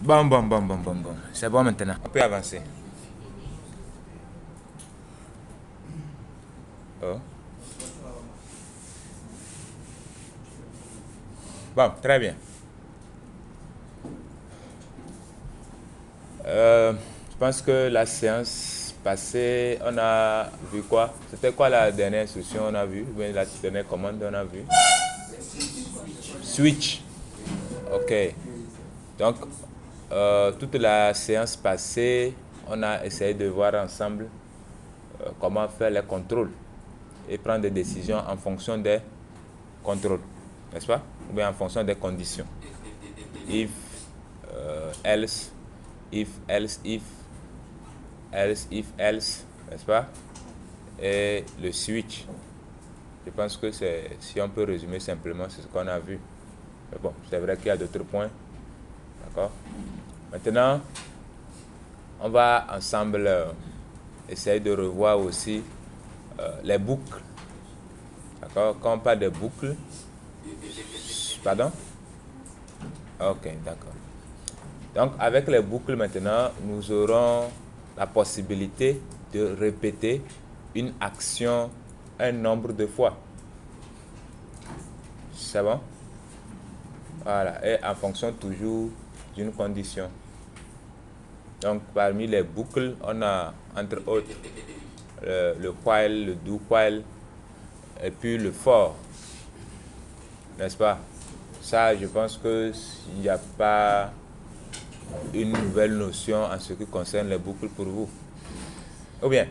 Bon. C'est bon maintenant. On peut avancer. Oh. Bon, très bien. Je pense que la séance passée, on a vu quoi? C'était quoi la dernière instruction on a vu? La dernière commande on a vu? Switch. Ok. Donc, toute la séance passée, on a essayé de voir ensemble comment faire les contrôles et prendre des décisions en fonction des contrôles, n'est-ce pas? Ou bien en fonction des conditions. If, else, if, n'est-ce pas? Et le switch. Je pense que si on peut résumer simplement, c'est ce qu'on a vu. Mais bon, c'est vrai qu'il y a d'autres points. D'accord? Maintenant, on va ensemble essayer de revoir aussi les boucles. D'accord? Quand on parle de boucles, pardon? Ok, d'accord. Donc, avec les boucles maintenant, nous aurons la possibilité de répéter une action un nombre de fois. C'est bon? Voilà, et en fonction toujours d'une condition. Donc, parmi les boucles, on a entre autres le while, le do while, et puis le for. N'est-ce pas? Ça, je pense qu'il n'y a pas une nouvelle notion en ce qui concerne les boucles pour vous. Ou bien,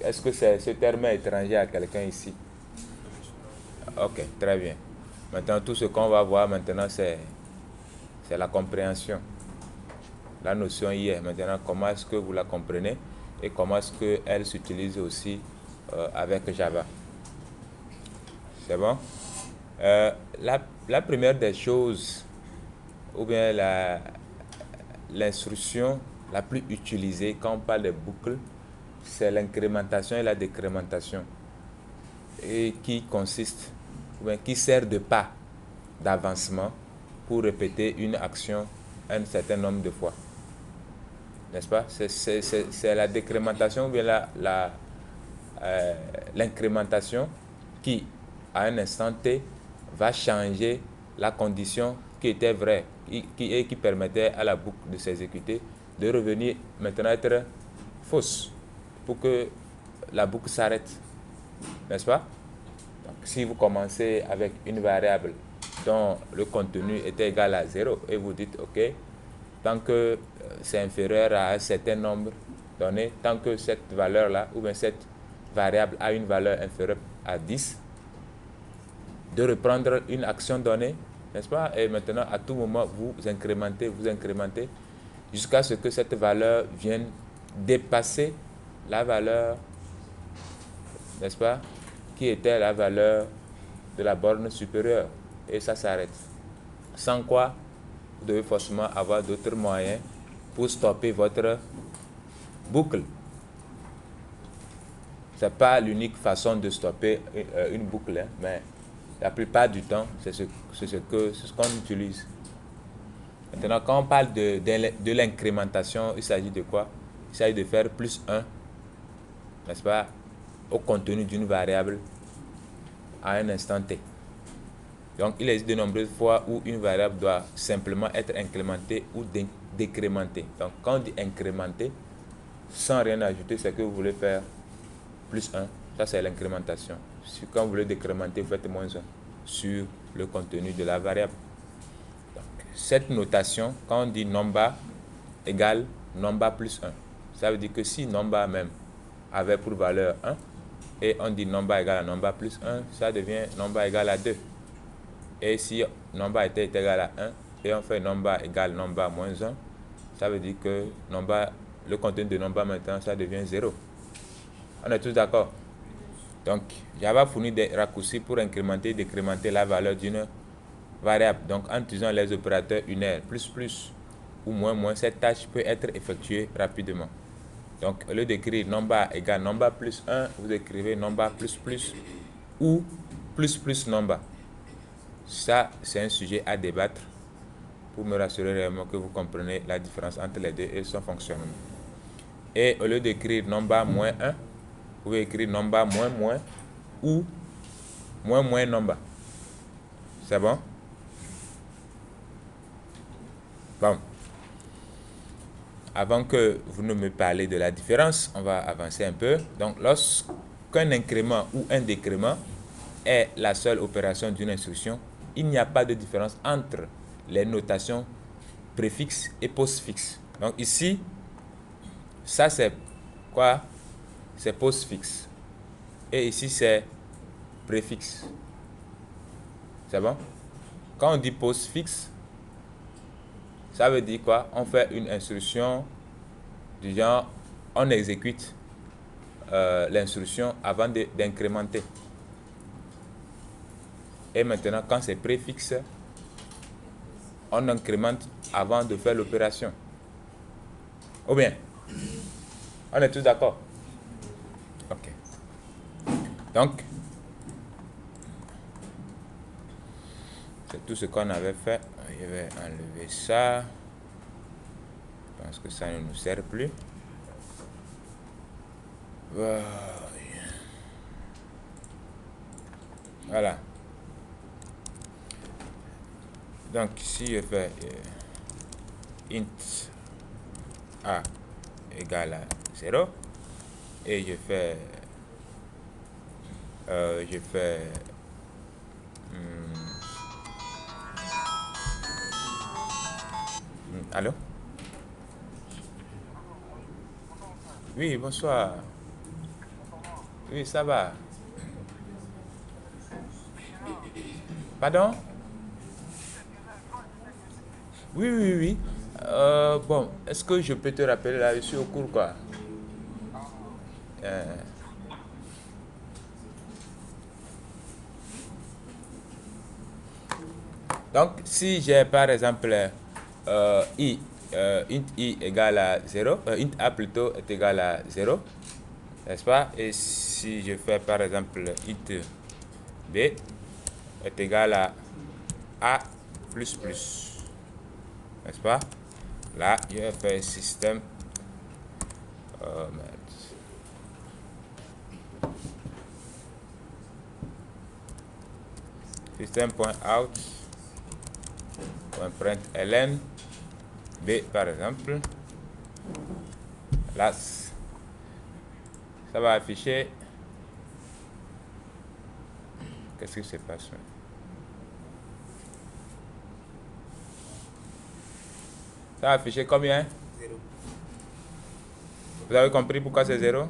est-ce que ce terme est étranger à quelqu'un ici? Ok, très bien. Maintenant, tout ce qu'on va voir maintenant, c'est la compréhension. La notion y est. Maintenant, comment est-ce que vous la comprenez et comment est-ce qu'elle s'utilise aussi avec Java. C'est bon? La première des choses, ou bien l'instruction la plus utilisée quand on parle de boucles, c'est l'incrémentation et la décrémentation. Et qui consiste, ou bien qui sert de pas d'avancement pour répéter une action un certain nombre de fois. N'est-ce pas? C'est la décrémentation ou bien l'incrémentation qui, à un instant T, va changer la condition qui était vraie et qui permettait à la boucle de s'exécuter de revenir maintenant être fausse pour que la boucle s'arrête. N'est-ce pas? Donc, si vous commencez avec une variable dont le contenu était égal à 0 et vous dites OK, tant que c'est inférieur à un certain nombre donné, tant que cette valeur-là ou bien cette variable a une valeur inférieure à 10, de reprendre une action donnée, n'est-ce pas? Et maintenant, à tout moment, vous incrémentez jusqu'à ce que cette valeur vienne dépasser la valeur, n'est-ce pas, qui était la valeur de la borne supérieure. Et ça s'arrête. Sans quoi, vous devez forcément avoir d'autres moyens pour stopper votre boucle. Ce n'est pas l'unique façon de stopper une boucle, hein, mais la plupart du temps, c'est ce qu'on utilise. Maintenant, quand on parle de l'incrémentation, il s'agit de quoi? Il s'agit de faire plus 1, n'est-ce pas, au contenu d'une variable à un instant T. Donc, il existe de nombreuses fois où une variable doit simplement être incrémentée ou décrémentée. Donc, quand on dit incrémenter, sans rien ajouter, c'est que vous voulez faire plus 1. Ça, c'est l'incrémentation. Quand vous voulez décrémenter, vous faites moins 1 sur le contenu de la variable. Donc, cette notation, quand on dit number égale number plus 1, ça veut dire que si number même avait pour valeur 1, et on dit number égale à number plus 1, ça devient number égale à 2. Et si number était égal à 1 et on fait number égale number moins 1, ça veut dire que le contenu de number maintenant, ça devient 0. On est tous d'accord? Donc, Java fournit des raccourcis pour incrémenter et décrémenter la valeur d'une variable. Donc, en utilisant les opérateurs unaires, plus ou moins, cette tâche peut être effectuée rapidement. Donc, au lieu d'écrire number égale number plus 1, vous écrivez number plus ou plus number. Ça, c'est un sujet à débattre pour me rassurer réellement que vous comprenez la différence entre les deux et son fonctionnement. Et au lieu d'écrire number moins 1, vous pouvez écrire number moins moins ou moins moins number. C'est bon? Bon. Avant que vous ne me parlez de la différence, on va avancer un peu. Donc, lorsqu'un incrément ou un décrément est la seule opération d'une instruction, il n'y a pas de différence entre les notations préfixe et postfixe. Donc ici, ça c'est quoi? C'est postfixe. Et ici c'est préfixe. C'est bon? Quand on dit postfixe, ça veut dire quoi? On fait une instruction du genre, on exécute l'instruction avant d'incrémenter. Et maintenant, quand c'est préfixe, on incrémente avant de faire l'opération. Ou bien, on est tous d'accord? Ok. Donc, c'est tout ce qu'on avait fait. Je vais enlever ça. Je pense que ça ne nous sert plus. Voilà. Donc ici je fais int a égale à 0 et je fais allô? Oui, bonsoir. Oui, ça va. Pardon? Oui, oui, oui. Bon, est-ce que je peux te rappeler là, je suis au cours quoi? Donc, si j'ai par exemple int i égale à 0, int a plutôt est égal à 0, n'est-ce pas? Et si je fais par exemple int b est égal à a plus plus, n'est-ce pas? Là, je vais faire système. System.out.println b par exemple. Là, ça va afficher. Qu'est-ce qui se passe? Ça va afficher combien? 0. Vous avez compris pourquoi c'est 0?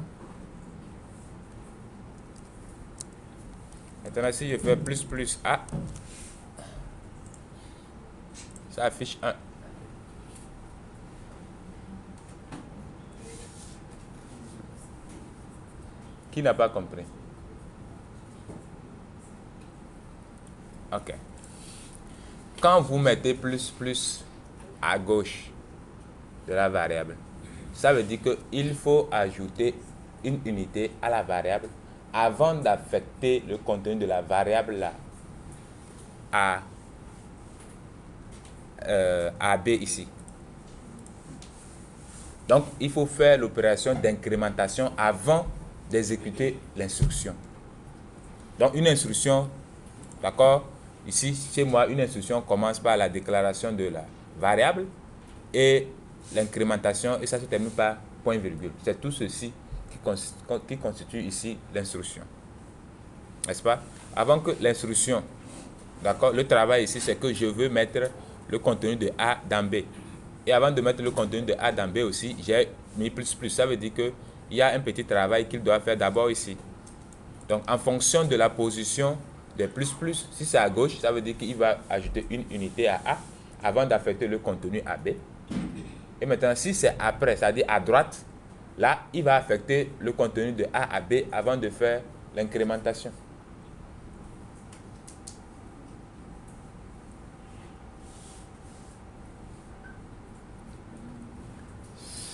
Maintenant, si je fais plus plus a, ça affiche 1. Qui n'a pas compris? Ok. Quand vous mettez plus plus à gauche de la variable, ça veut dire qu'il faut ajouter une unité à la variable avant d'affecter le contenu de la variable là à B ici. Donc, il faut faire l'opération d'incrémentation avant d'exécuter l'instruction. Donc, une instruction, d'accord? Ici, chez moi, une instruction commence par la déclaration de la variable et l'incrémentation, et ça se termine par point virgule. C'est tout ceci qui constitue ici l'instruction. N'est-ce pas? Avant que l'instruction, d'accord, le travail ici, c'est que je veux mettre le contenu de A dans B. Et avant de mettre le contenu de A dans B aussi, j'ai mis plus plus. Ça veut dire qu'il y a un petit travail qu'il doit faire d'abord ici. Donc, en fonction de la position des plus plus, si c'est à gauche, ça veut dire qu'il va ajouter une unité à A avant d'affecter le contenu à B. Et maintenant, si c'est après, c'est-à-dire à droite, là, il va affecter le contenu de A à B avant de faire l'incrémentation.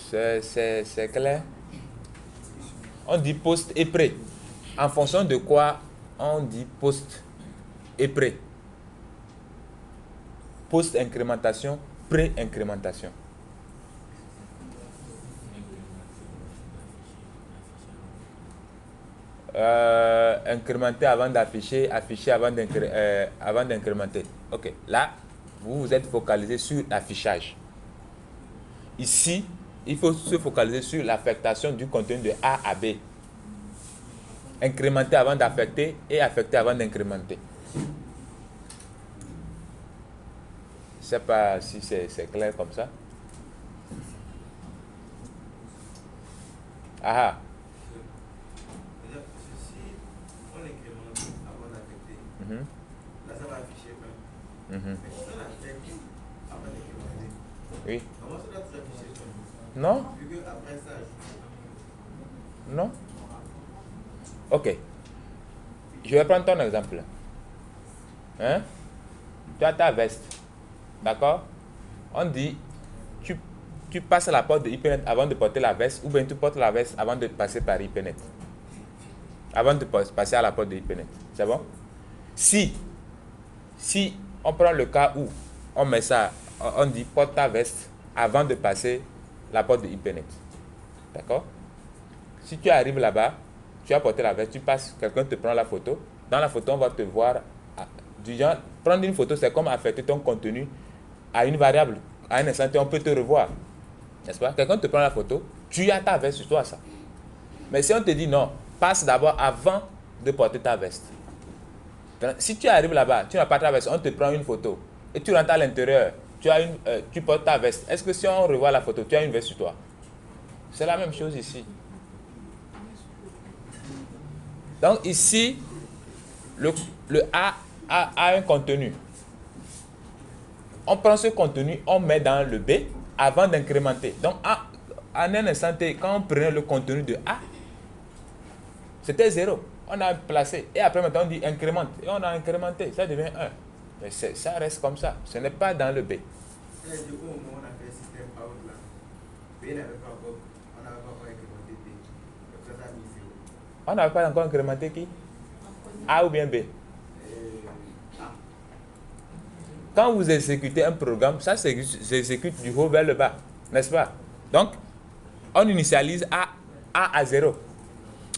C'est clair? On dit post et prêt. En fonction de quoi on dit post et prêt? post-incrémentation, pré-incrémentation. Incrémenter avant d'afficher, afficher avant d'incrémenter. Ok, là, vous vous êtes focalisé sur l'affichage. Ici, il faut se focaliser sur l'affectation du contenu de A à B. Incrémenter avant d'affecter et affecter avant d'incrémenter. Je ne sais pas si c'est clair comme ça. Ah. Si on incrémente avant d'affecter, là ça va afficher 1. Mais si on affecte avant d'incrémenter, Oui. comment ça doit s'afficher 1? Non. Vu que après ça, Non. Ok. Je vais prendre ton exemple. Hein? Tu as ta veste. D'accord? On dit, tu passes à la porte de Hypernet avant de porter la veste, ou bien tu portes la veste avant de passer par Hypernet. Avant de passer à la porte de Hypernet. C'est bon? Si on prend le cas où on met ça, on dit porte ta veste avant de passer la porte de Hypernet. D'accord? Si tu arrives là-bas, tu as porté la veste, tu passes, quelqu'un te prend la photo. Dans la photo, on va te voir. Du genre, prendre une photo, c'est comme affecter ton contenu à une variable. À un instant, on peut te revoir. N'est-ce pas? Quelqu'un te prend la photo, tu as ta veste sur toi, ça. Mais si on te dit non, passe d'abord avant de porter ta veste. Si tu arrives là-bas, tu n'as pas ta veste, on te prend une photo et tu rentres à l'intérieur, tu portes ta veste. Est-ce que si on revoit la photo, tu as une veste sur toi? C'est la même chose ici. Donc ici, le A a un contenu. On prend ce contenu, on met dans le B avant d'incrémenter. Donc en un instant T, quand on prenait le contenu de A, c'était 0. On a placé. Et après maintenant on dit incrémente. Et on a incrémenté. Ça devient 1. Mais ça reste comme ça. Ce n'est pas dans le B. du coup, au moment où on a fait le système out là, B n'avait pas encore, on n'avait pas encore incrémenté B. Donc ça a mis 0. On n'avait pas encore incrémenté qui? A ou bien B? A. Quand vous exécutez un programme, ça s'exécute du haut vers le bas. N'est-ce pas? Donc, on initialise A à 0.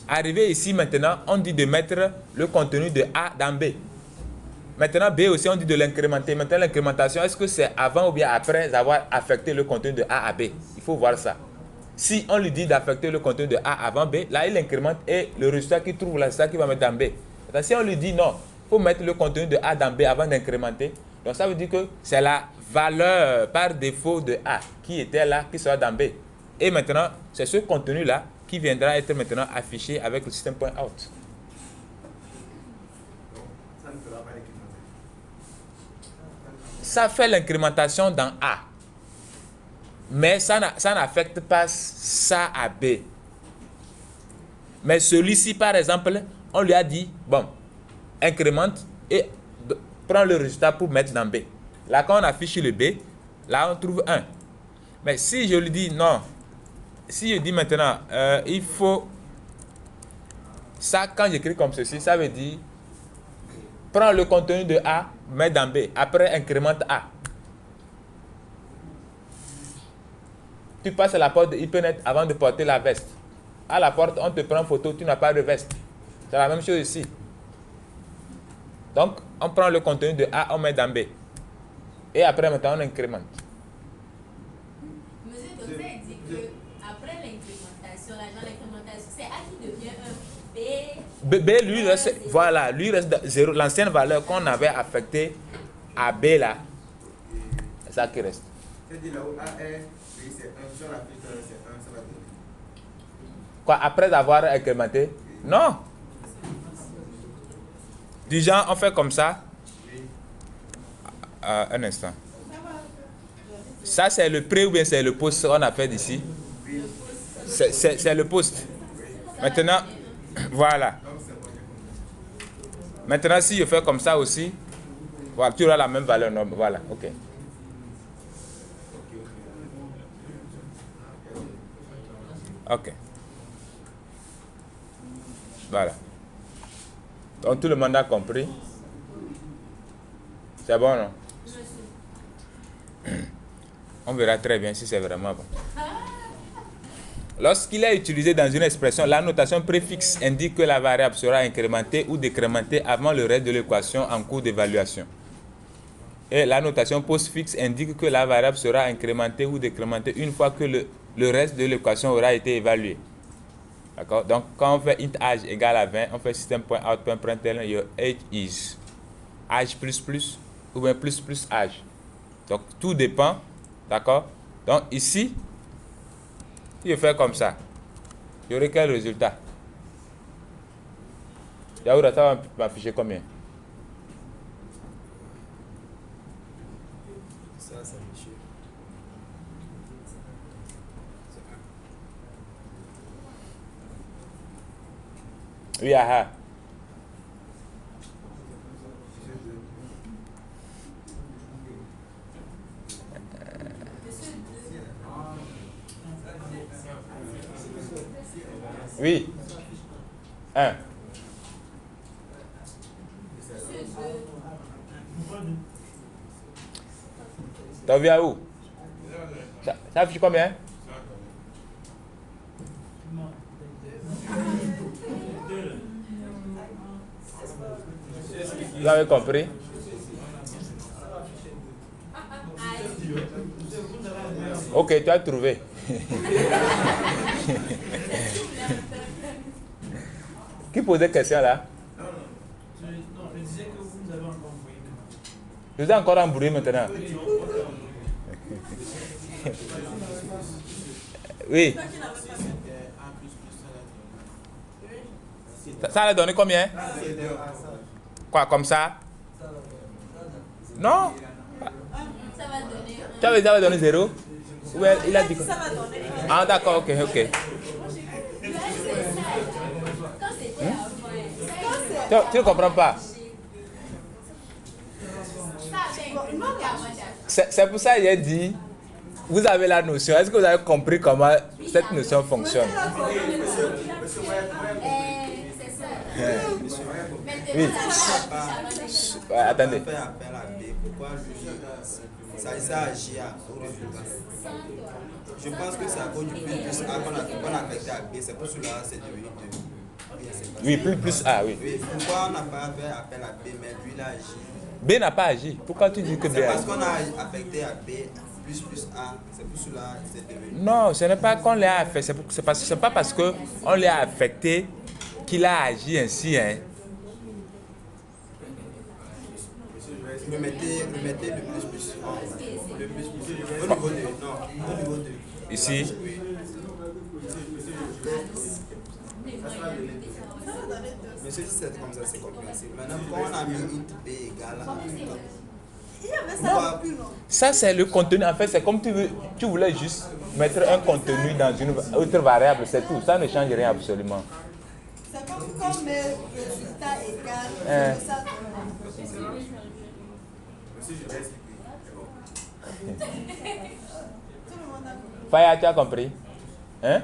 Arrivé ici maintenant, on dit de mettre le contenu de A dans B. Maintenant, B aussi, on dit de l'incrémenter. Maintenant, l'incrémentation, est-ce que c'est avant ou bien après avoir affecté le contenu de A à B? Il faut voir ça. Si on lui dit d'affecter le contenu de A avant B, là, il incrémente et le résultat qu'il trouve là, c'est ça qu'il va mettre dans B. Maintenant, si on lui dit non, il faut mettre le contenu de A dans B avant d'incrémenter, donc ça veut dire que c'est la valeur par défaut de A qui était là, qui sera dans B. Et maintenant, c'est ce contenu-là qui viendra être maintenant affiché avec le système .out. Ça ne fera pas l'incrémentation. Ça fait l'incrémentation dans A. Mais ça n'affecte pas ça à B. Mais celui-ci, par exemple, on lui a dit, bon, incrémente et prends le résultat pour mettre dans B. Là, quand on affiche le B, là, on trouve 1. Mais si je lui dis non, si je dis maintenant, il faut... Ça, quand j'écris comme ceci, ça veut dire, prends le contenu de A, mets dans B. Après, incrémente A. Tu passes à la porte de Hypernet avant de porter la veste. À la porte, on te prend photo, tu n'as pas de veste. C'est la même chose ici. Donc, on prend le contenu de A, on met dans B. Et après, maintenant, on incrémente. Monsieur le docteur dit que après l'incrémentation, l'agent d'incrémentation, c'est A qui devient un B. B, lui, reste, voilà, lui reste 0. L'ancienne valeur qu'on avait affectée à B, là, c'est ça qui reste. C'est-à-dire là où A est, c'est 1, sur la fiche, c'est 1, ça va donner. Quoi, après avoir incrémenté? Non. Du genre, on fait comme ça. Un instant. Ça, c'est le pré ou bien c'est le post qu'on a fait d'ici? C'est le post. Maintenant, voilà. Maintenant, si je fais comme ça aussi, voilà, tu auras la même valeur. Non, voilà, ok. Ok. Voilà. Donc tout le monde a compris. C'est bon, non? On verra très bien si c'est vraiment bon. Lorsqu'il est utilisé dans une expression, la notation préfixe indique que la variable sera incrémentée ou décrémentée avant le reste de l'équation en cours d'évaluation. Et la notation postfixe indique que la variable sera incrémentée ou décrémentée une fois que le reste de l'équation aura été évalué. D'accord? Donc, quand on fait int age égale à 20, on fait system.out.println your age is age plus plus ou bien plus plus age. Donc, tout dépend. D'accord? Donc, ici, si je fais comme ça, j'aurai quel résultat? Yaoura, ça va m'afficher combien? Ça affiche. Oui, ah. Oui. 1. T'as vu à où? Ça affiche combien? Vous avez compris? Ok, tu as trouvé. Qui posait question là? Non, je disais que vous avez encore envoyé. Je vous ai encore embrouillé maintenant. Oui. Ça a donné combien? Quoi, comme ça? Non? Ça va donner. Tu avais déjà donné 0? Ou il a dit quoi? Ça va donner. Ah d'accord, ok. Quand c'était avant, Tu ne comprends pas? C'est pour ça que j'ai dit, vous avez la notion. Est-ce que vous avez compris comment cette notion fonctionne? c'est ça. Oui. Maintenant, Ouais, attendez. Fait appel à B. Pourquoi lui, ça agit au résultat? Je pense que c'est à cause du plus A qu'on a affecté à B. C'est pour cela que c'est devenu 2. Oui, plus A, oui. Oui, pourquoi on n'a pas fait appel à B, mais lui, il a agi? B n'a pas agi. Pourquoi tu dis que B C'est a parce agi? qu'on a affecté à B plus A. C'est pour cela que c'est devenu. Non, ce n'est pas qu'on l'a affecté. C'est pas parce qu'on l'a affecté qu'il a agi ainsi. Hein. Remettez le plus. Le plus. Au niveau de. Non, au niveau de. Ici. Oui. Mais si c'est comme ça, c'est compréhensible. Maintenant, quand on a mis int B égale à. Il y avait ça plus long. Ça, c'est le contenu. En fait, c'est comme tu voulais juste mettre un contenu dans une autre variable, c'est tout. Ça ne change rien absolument. C'est comme quand mes résultats égales. Ça Faya, tu as compris? Hein?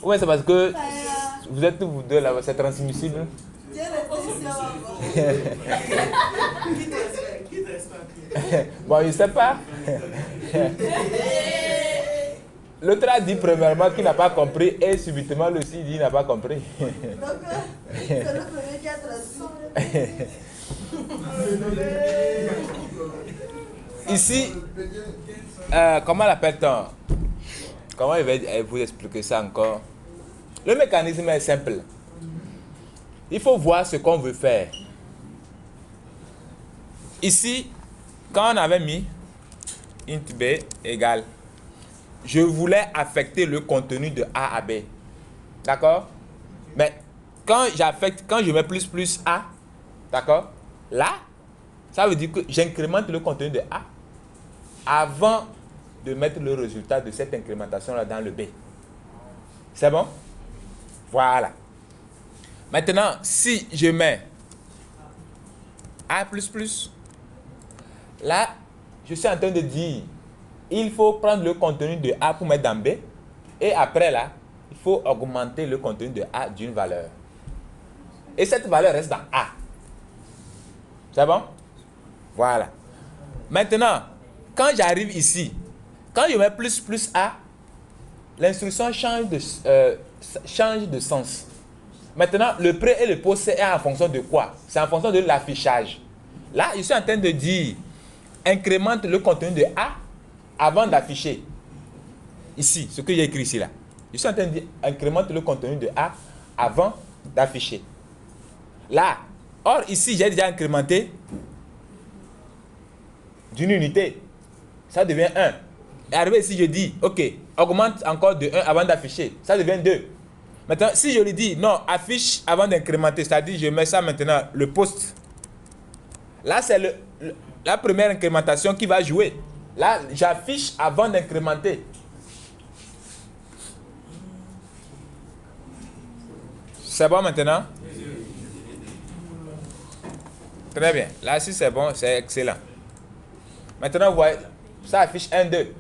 Oui, c'est parce que vous êtes tous vous deux là, c'est transmissible. Dieu le Qui te respecte? Bon, je ne sais pas. L'autre a dit premièrement qu'il n'a pas compris et subitement le dit qu'il n'a pas compris. Donc, c'est le premier qui a traduit. Ici, comment l'appelle-t-on? Comment je vais vous expliquer ça encore? Le mécanisme est simple. Il faut voir ce qu'on veut faire. Ici, quand on avait mis int b égale, je voulais affecter le contenu de A à B. D'accord? Mais quand je mets plus A, d'accord? Là, ça veut dire que j'incrémente le contenu de A avant de mettre le résultat de cette incrémentation-là dans le B. C'est bon? Voilà. Maintenant, si je mets A++, là, je suis en train de dire, il faut prendre le contenu de A pour mettre dans B, et après là, il faut augmenter le contenu de A d'une valeur. Et cette valeur reste dans A. C'est bon? Voilà. Maintenant, quand j'arrive ici, quand je mets plus plus A, l'instruction change de sens. Maintenant, le pré et le post, c'est en fonction de quoi? C'est en fonction de l'affichage. Là, je suis en train de dire, incrémente le contenu de A avant d'afficher. Ici, ce que j'ai écrit ici, là. Je suis en train de dire, incrémente le contenu de A avant d'afficher. Là, or ici, j'ai déjà incrémenté d'une unité. Ça devient 1. Et arrivé ici, je dis, ok, augmente encore de 1 avant d'afficher. Ça devient 2. Maintenant, si je lui dis, non, affiche avant d'incrémenter, c'est-à-dire, je mets ça maintenant, le post. Là, c'est la première incrémentation qui va jouer. Là, j'affiche avant d'incrémenter. C'est bon maintenant? Très bien. Là, si c'est bon, c'est excellent. Maintenant, vous voyez, ça affiche 1, 2.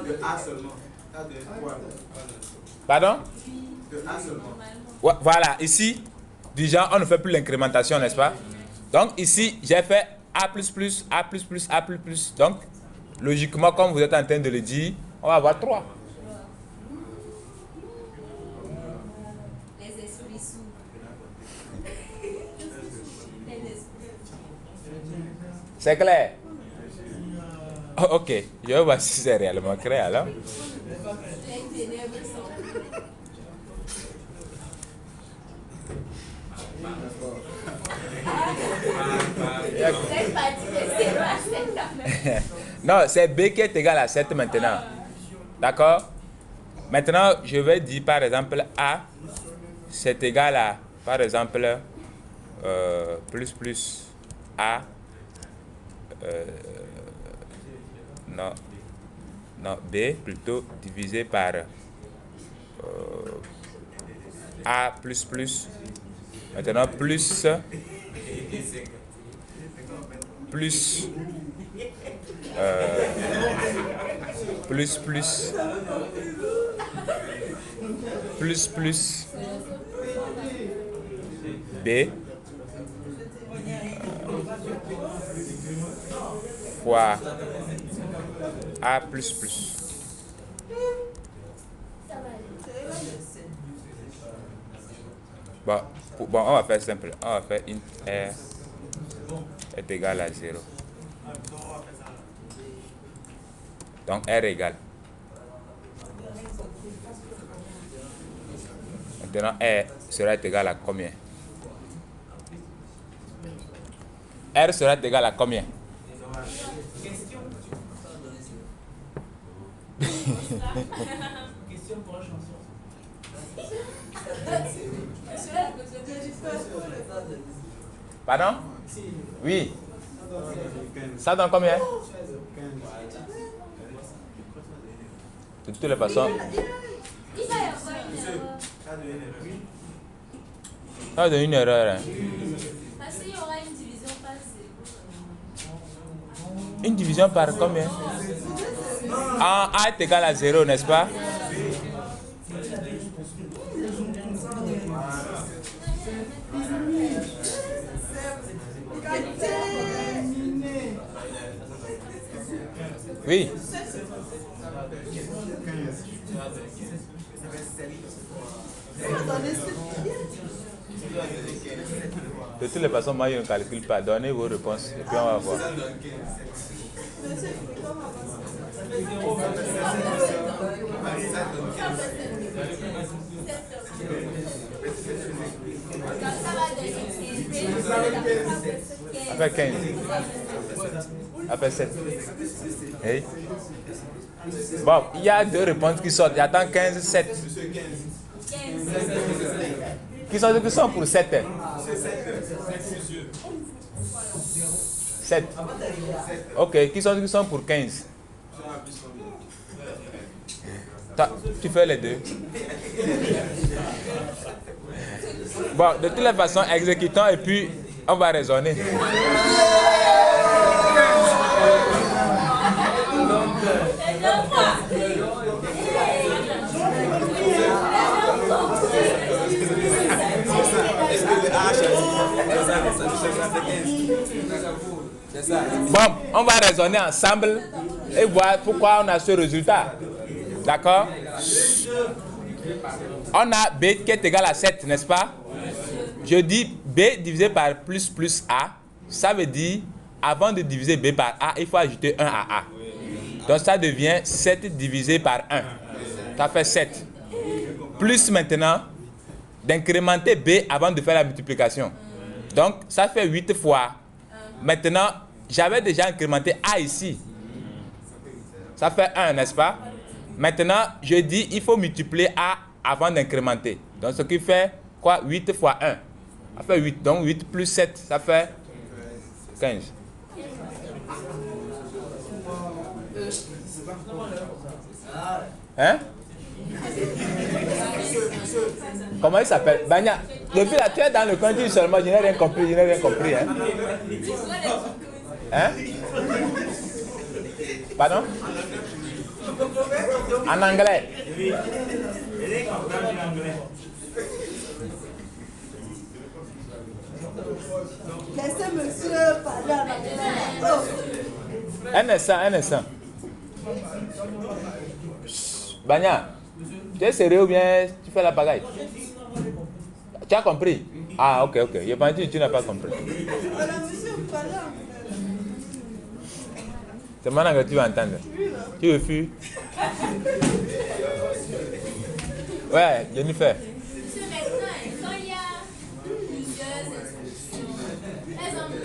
De A seulement. Pardon? De A seulement. Ouais, voilà, ici, déjà, on ne fait plus l'incrémentation, n'est-ce pas? Donc, ici, j'ai fait A++, A++, A++. Donc, logiquement, comme vous êtes en train de le dire, on va avoir 3. Les esprits sourds. Les esprits. C'est clair? Oh, ok, je vais voir si c'est réellement clair alors. Les ténèbres sont. Cette partie de 0 à 7 quand même. Non, c'est B qui est égal à 7 maintenant. D'accord? Maintenant, je vais dire par exemple A, c'est égal à, par exemple, plus A. Non, B plutôt divisé par A++. Maintenant, plus B fois A++. Bon, on va faire simple. On va faire int R est égal à 0. Donc R égale. Maintenant R sera égal à combien? R sera égal à combien? Question pour la chanson. Pardon? Oui. Ça donne combien? De toutes les façons. Il va y avoir une erreur. Ça donne une erreur. Hein. Parce qu'il y aura une division par 0. Une division par combien? A est égal à 0, n'est-ce pas? Oui. De toutes les façons, moi je ne calcule pas. Donnez vos réponses et puis on va voir. Après 15. Après 7. Hey. Bon, il y a deux réponses qui sortent. J'attends 15, 7. Qui sont pour 7? 7. Ok, qui sont pour 15? Toi, tu fais les deux. Bon, de toutes les façons, exécutons et puis on va raisonner. Les enfants Bon, on va raisonner ensemble et voir pourquoi on a ce résultat. D'accord? On a B qui est égal à 7, n'est-ce pas? Je dis B divisé par plus A. Ça veut dire, avant de diviser B par A, il faut ajouter 1 à A. Donc ça devient 7 divisé par 1. Ça fait 7. Plus maintenant, d'incrémenter B avant de faire la multiplication. Donc ça fait 8 fois. Maintenant, j'avais déjà incrémenté A ici. Ça fait 1, n'est-ce pas? Maintenant, je dis, il faut multiplier A avant d'incrémenter. Donc ce qui fait quoi? 8 fois 1. Ça fait 8. Donc 8 plus 7, ça fait 15. Hein? Comment il s'appelle? Banya. Depuis là, tu es dans le coin, dis seulement, je n'ai rien compris, Hein? Hein? Pardon? En anglais. Laissez monsieur parler en anglais. Un instant. Banya, tu es sérieux ou bien tu fais la bagaille? Tu as compris? Ah, ok. Je pense que tu n'as pas compris. Voilà, monsieur, parlez en anglais. C'est maintenant que tu vas entendre. Tu refuses? Ouais, Jennifer. Monsieur, maintenant, quand il y a plusieurs institutions, par exemple,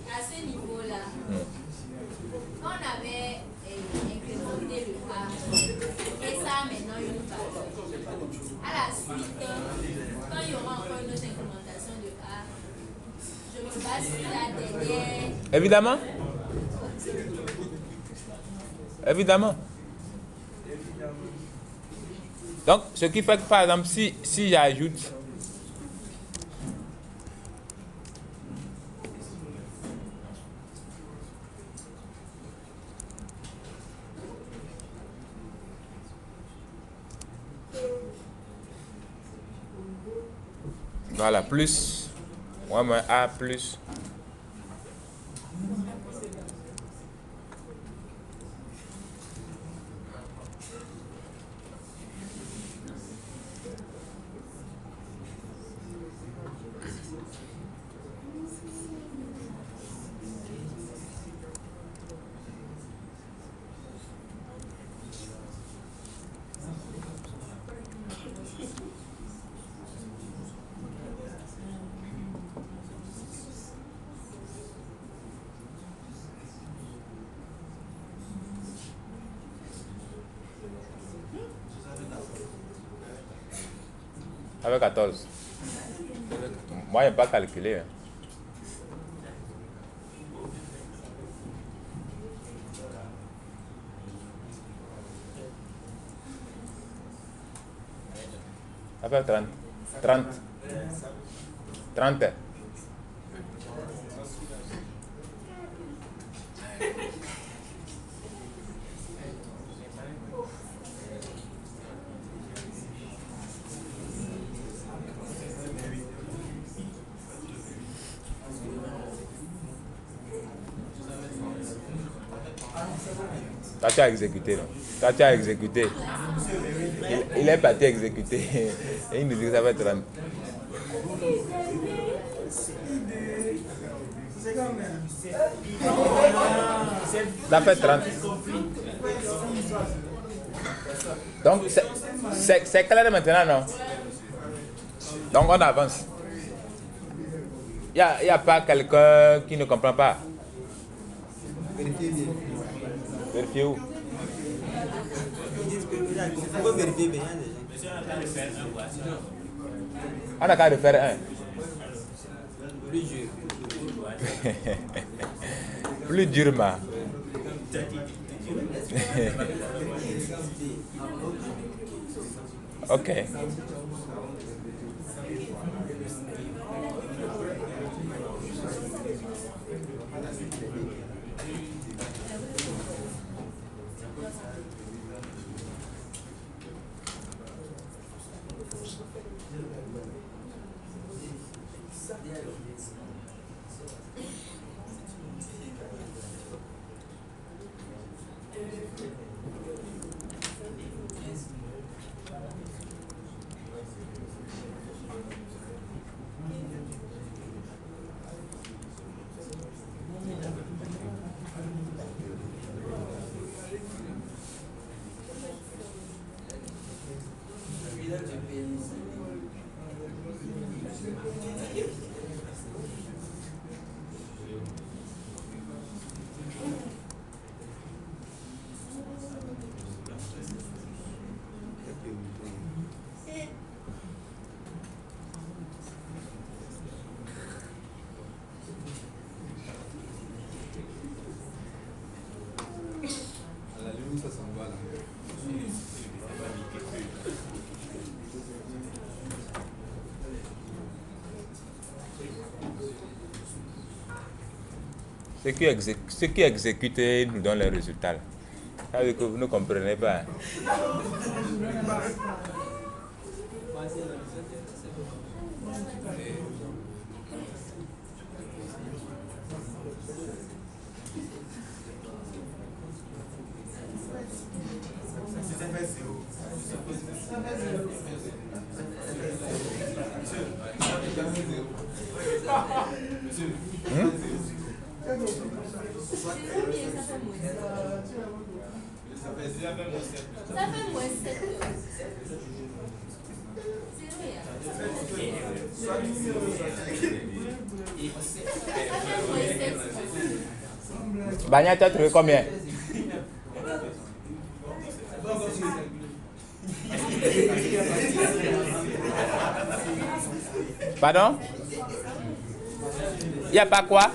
à ce niveau-là, quand on avait incrémenté le A, et ça a maintenant une valeur. À la suite, quand il y aura encore une autre incrémentation de A, je me base sur la dernière. Évidemment. Donc, ce qui fait que, par exemple, si j'ajoute voilà, plus, moi, A plus. Avec 14. Moi, je n'ai pas calculé. Hein. Ça fait 30. 30. Toi, tu as exécuté, non? Toi, tu as exécuté. Il est parti exécuter. Et il nous dit que ça va être 30. Ça fait 30. Donc, c'est clair maintenant, non? Donc, on avance. Il n'y a pas quelqu'un qui ne comprend pas. Vérifiez bien. Vérifiez où? Il faut vérifier bien. On a qu'à refaire un. Plus dur. Plus durement. Ok. Ceux qui exécutent nous donnent les résultats. Ça veut dire que vous ne comprenez pas. Hein? Ça fait moins 7. Bagna, tu as trouvé combien? Pardon? Il n'y a pas quoi?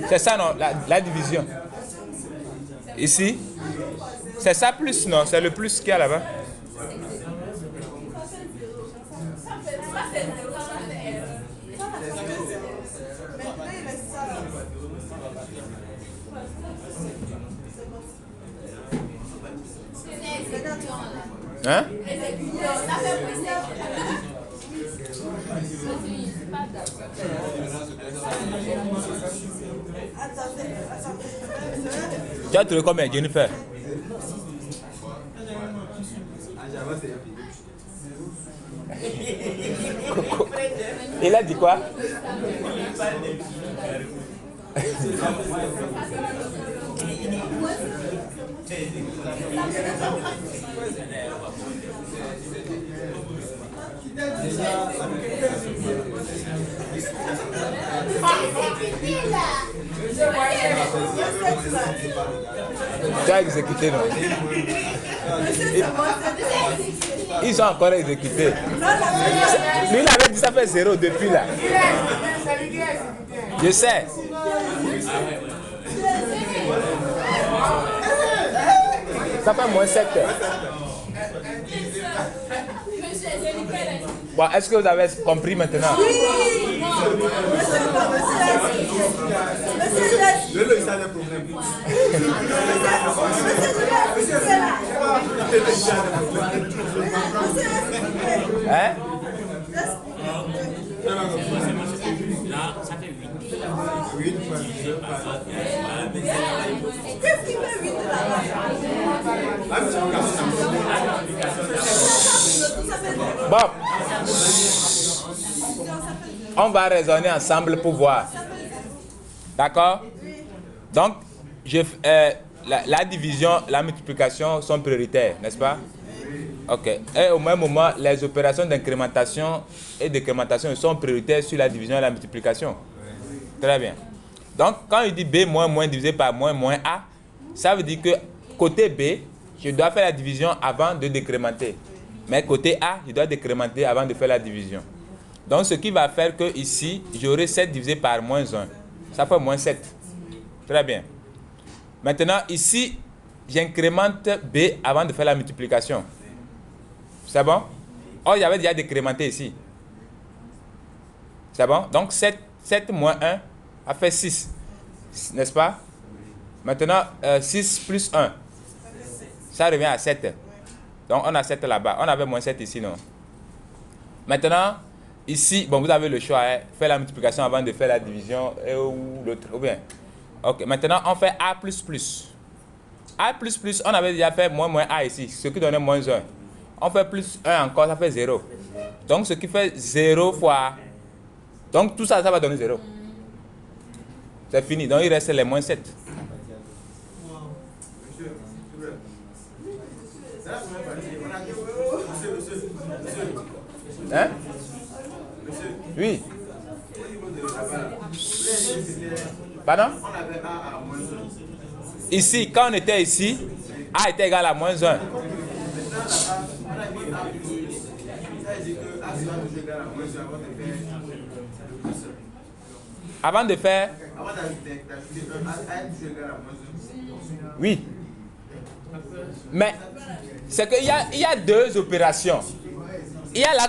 C'est ça, non? La division. Ici? C'est ça plus, non? C'est le plus qu'il y a là-bas? Hein? Tu as trouvé combien, Jennifer? Il a dit quoi? Tu as exécuté, non? Ils ont encore exécuté. Lui, il avait dit ça fait 0 depuis là. Je sais. Ça fait moins 7. Bon, est-ce que vous avez compris maintenant? Hein? Ça fait 8. Qu'est-ce qui fait 8 là-bas? Bon. On va raisonner ensemble pour voir. D'accord? Donc, la division, la multiplication sont prioritaires, n'est-ce pas? Ok. Et au même moment, les opérations d'incrémentation et décrémentation sont prioritaires sur la division et la multiplication. Très bien. Donc, quand il dit B moins moins divisé par moins moins A, ça veut dire que côté B, je dois faire la division avant de décrémenter. Mais côté A, je dois décrémenter avant de faire la division. Donc, ce qui va faire que ici, j'aurai 7 divisé par moins 1. Ça fait moins 7. Très bien. Maintenant, ici, j'incrémente B avant de faire la multiplication. C'est bon? Oh, j'avais déjà décrémenté ici. C'est bon? Donc, 7 moins 1 a fait 6. N'est-ce pas? Maintenant, 6 plus 1. Ça revient à 7. Donc, on a 7 là-bas. On avait moins 7 ici, non? Maintenant, ici, bon, vous avez le choix. Hein? Faire la multiplication avant de faire la division ou l'autre. Ou bien. Ok, maintenant, on fait A++. A++, on avait déjà fait moins A ici, ce qui donnait moins 1. On fait plus 1 encore, ça fait 0. Donc, ce qui fait 0 fois... Donc, tout ça, ça va donner 0. C'est fini. Donc, il reste les moins 7. Hein? Oui. Pardon? Ici, quand on était ici, A était égal à moins 1. Avant de faire... Oui. Mais c'est qu'il y a deux opérations. Il y a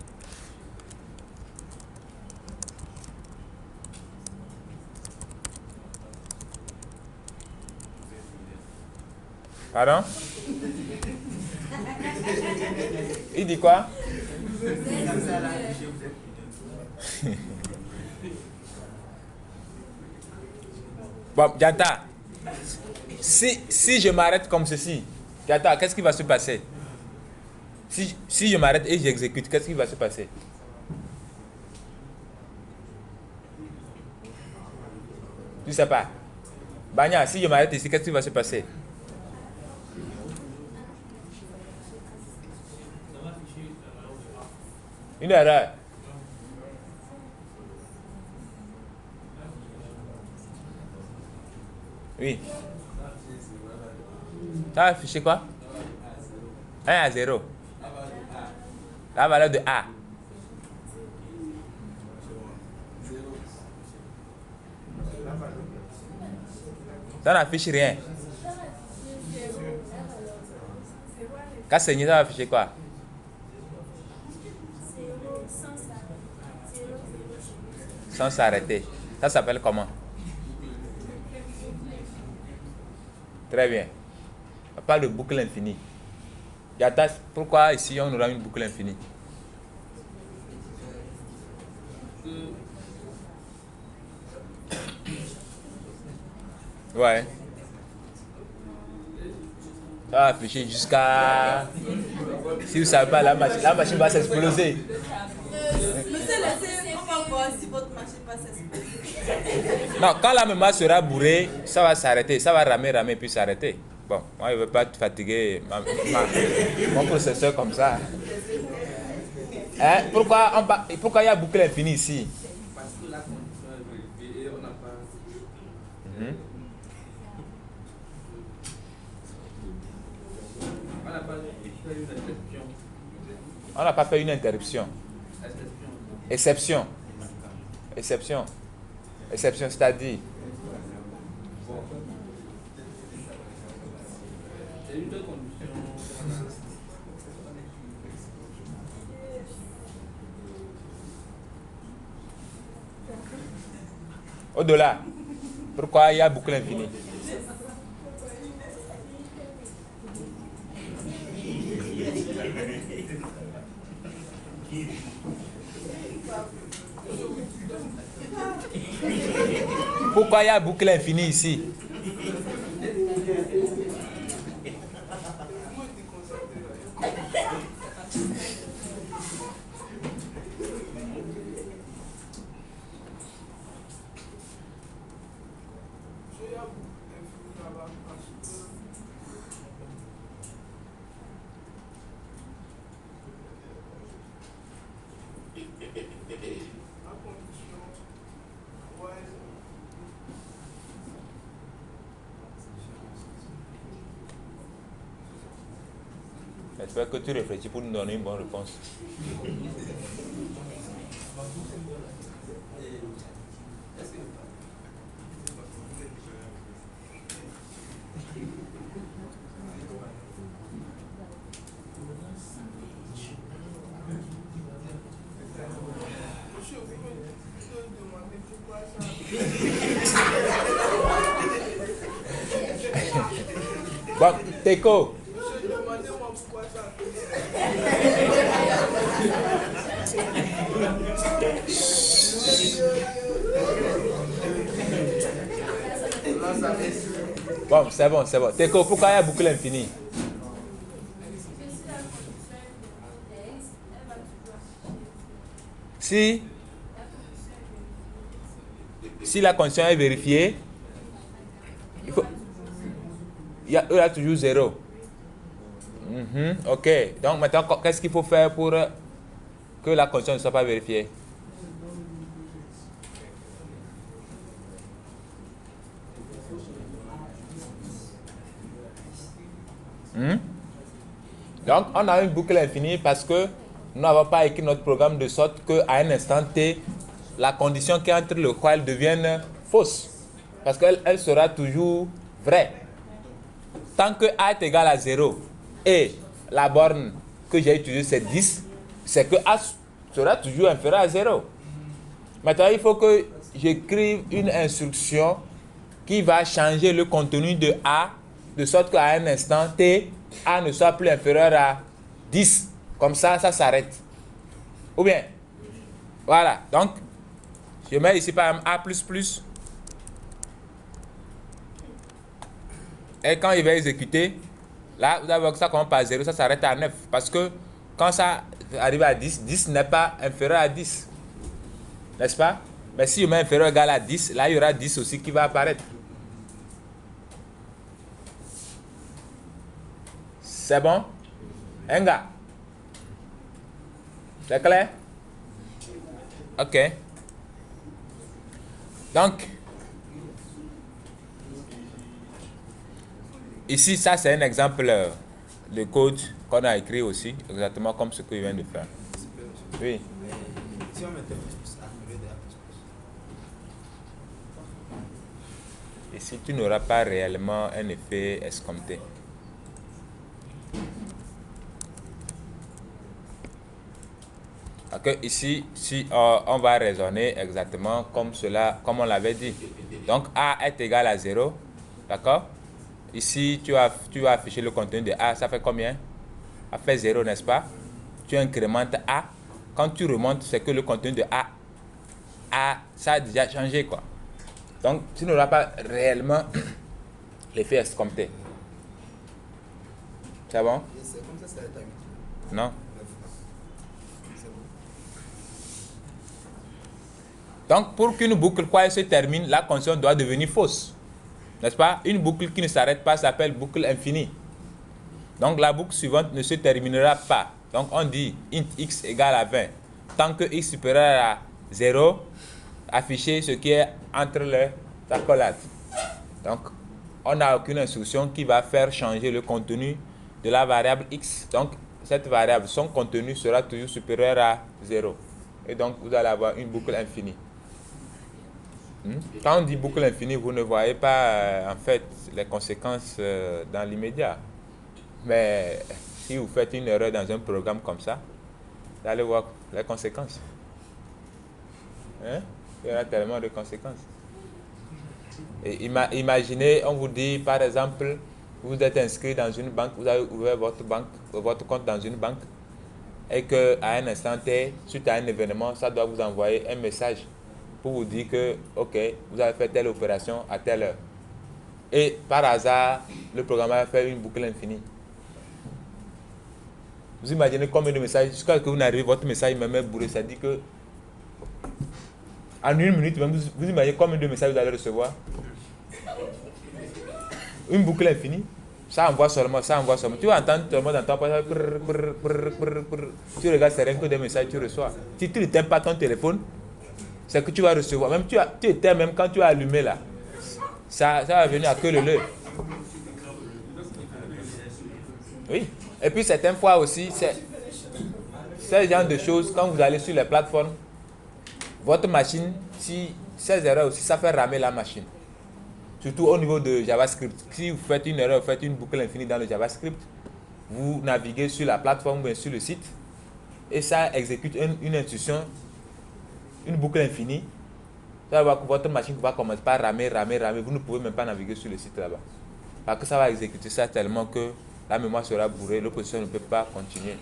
Pardon? Il dit quoi? Bon, Dianta, si je m'arrête comme ceci, Dianta, qu'est-ce qui va se passer? Si je m'arrête et j'exécute, qu'est-ce qui va se passer? Tu sais pas. Banya, si je m'arrête ici, qu'est-ce qui va se passer? Une erreur. Oui. Ça va afficher quoi? 1 à 0. La valeur de A. Ça n'affiche rien. Quand c'est ça va afficher quoi? Sans s'arrêter. Ça s'appelle comment? Très bien. On parle de boucle infinie. Pourquoi ici on aura une boucle infinie? Ouais. Ça va afficher jusqu'à... Si vous ne savez pas, la machine va s'exploser. Monsieur, laissez, on va voir si votre machine va s'exploser. Non, quand la mémoire sera bourrée, ça va s'arrêter. Ça va ramer, puis s'arrêter. Bon, moi, je ne veux pas te fatiguer mon processeur comme ça. Hein? Pourquoi il y a boucle infinie ici? Parce que la condition est vérifiée et on n'a pas... On n'a pas fait une exception. On n'a pas fait une interruption. Exception. Exception. Exception, c'est-à-dire... C'est une condition. Au-delà, pourquoi il y a boucle infinie? Pourquoi il y a boucle infinie ici? J'espère que tu réfléchis pour nous donner une bonne réponse. Bon, Teko. Bon, c'est bon, c'est bon. Teko, pourquoi il y a boucle infinie? Si la condition est vérifiée, il y a toujours 0. Ok. Donc maintenant, qu'est-ce qu'il faut faire pour que la condition ne soit pas vérifiée? Donc, on a une boucle infinie parce que nous n'avons pas écrit notre programme de sorte qu'à un instant T, la condition qui est entre le while devienne fausse. Parce qu'elle sera toujours vraie. Tant que A est égal à 0 et la borne que j'ai utilisée c'est 10, c'est que A sera toujours inférieur à 0. Maintenant, il faut que j'écrive une instruction qui va changer le contenu de A de sorte qu'à un instant T, A ne soit plus inférieur à 10. Comme ça, ça s'arrête. Ou bien, voilà. Donc, je mets ici par exemple A++. Et quand il va exécuter, là, vous allez voir que ça commence par 0, ça s'arrête à 9. Parce que quand ça arrive à 10, 10 n'est pas inférieur à 10. N'est-ce pas? Mais si je mets inférieur égal à 10, là, il y aura 10 aussi qui va apparaître. C'est bon? Un gars? C'est clair? Ok. Donc, ici, ça c'est un exemple de code qu'on a écrit aussi, exactement comme ce que je viens de faire. Oui. Si on mettait plus A au lieu de A++. Ici, tu n'auras pas réellement un effet escompté. Donc ici, si on va raisonner exactement comme cela, comme on l'avait dit. Donc A est égal à 0, d'accord? Ici, tu vas afficher le contenu de A, ça fait combien? Ça fait 0, n'est-ce pas? Tu incrémentes A. Quand tu remontes, c'est que le contenu de A, ça a déjà changé, quoi. Donc, tu n'auras pas réellement l'effet escompté. C'est bon? C'est comme ça, ça va être à 8. Non. 9. C'est bon. Donc, pour qu'une boucle se termine, la condition doit devenir fausse. N'est-ce pas? Une boucle qui ne s'arrête pas s'appelle boucle infinie. Donc, la boucle suivante ne se terminera pas. Donc, on dit int x égale à 20. Tant que x supérieur à 0, affichez ce qui est entre les accolades. Donc, on n'a aucune instruction qui va faire changer le contenu de la variable x. Donc, cette variable, son contenu sera toujours supérieur à 0. Et donc, vous allez avoir une boucle infinie. Quand on dit boucle infinie, vous ne voyez pas en fait les conséquences dans l'immédiat. Mais si vous faites une erreur dans un programme comme ça, vous allez voir les conséquences. Il y aura tellement de conséquences. Et imaginez, on vous dit par exemple, vous êtes inscrit dans une banque, vous avez ouvert votre compte dans une banque, et qu'à un instant T, suite à un événement, ça doit vous envoyer un message pour vous dire que, ok, vous avez fait telle opération à telle heure. Et par hasard, le programme va faire une boucle infinie. Vous imaginez combien de messages, jusqu'à ce que vous n'arrivez, votre message même est bourré, ça dit que en une minute, même, vous imaginez combien de messages vous allez recevoir? Une boucle infinie. Ça envoie seulement, ça envoie seulement. Tu vas entendre seulement dans ton portable. Tu regardes, c'est rien que des messages que tu reçois. Si tu ne t'aimes pas ton téléphone, c'est que tu vas recevoir. Même tu étais même quand tu as allumé là. Ça va venir à queue leu. Oui. Et puis certaines fois aussi, c'est ce genre de choses, quand vous allez sur les plateformes, votre machine, si ces erreurs aussi, ça fait ramer la machine. Surtout au niveau de JavaScript. Si vous faites une erreur, vous faites une boucle infinie dans le JavaScript, vous naviguez sur la plateforme ou sur le site, et ça exécute une instruction, une boucle infinie. Ça va voir que votre machine va commencer par ramer. Vous ne pouvez même pas naviguer sur le site là-bas. Parce que ça va exécuter ça tellement que la mémoire sera bourrée, l'opposition ne peut pas continuer.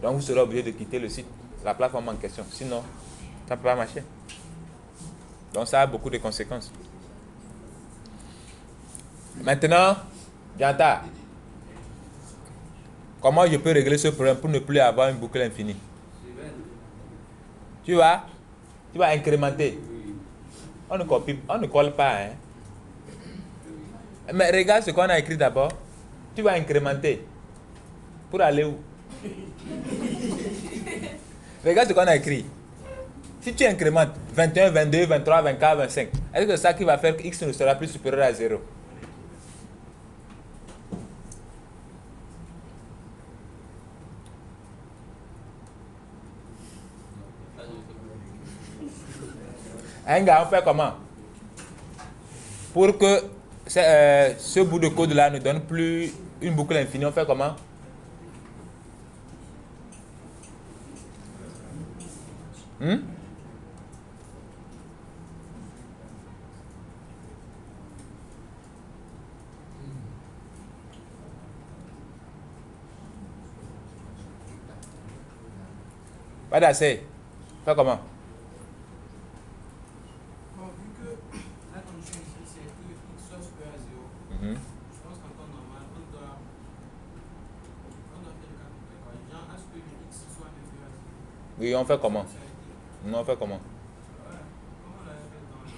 Donc vous serez obligé de quitter le site, la plateforme en question. Sinon, ça ne peut pas marcher. Donc ça a beaucoup de conséquences. Maintenant, Janta, comment je peux régler ce problème pour ne plus avoir une boucle infinie? Tu vas incrémenter. On ne colle pas. Hein? Mais regarde ce qu'on a écrit d'abord. Tu vas incrémenter. Pour aller où? Regarde ce qu'on a écrit. Si tu incrémentes 21, 22, 23, 24, 25, est-ce que c'est ça qui va faire que x ne sera plus supérieur à 0? Un gars, on fait comment? Pour que ce bout de code là ne donne plus une boucle infinie, on fait comment? Pas d'assez. Fais comment? Bon, vu que la condition ici, c'est que x soit supérieur à 0, Mhm. je pense qu'en temps normal, on doit faire le calcul quoi. Genre, à ce que le x soit inférieur à 0. Oui, on fait comment? Ça a été. Non, on fait comment? Voilà. Comment on l'avait fait dans le...